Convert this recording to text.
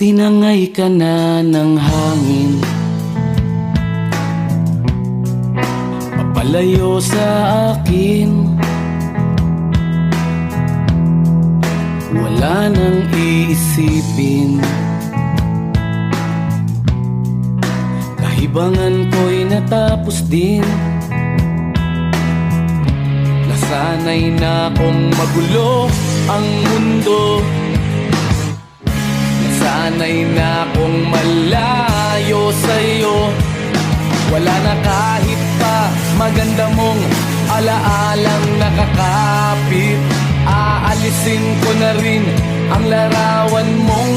Tinangay ka na ng hangin, papalayo sa akin. Wala nang iisipin, kahibangan ko'y natapos din. Nasanay na kong magulo ang mundo, nasanay na kong malayo sa'yo. Wala na kahit pa maganda mong alaalang nakakapit. Aalisin ko na rin ang larawan mong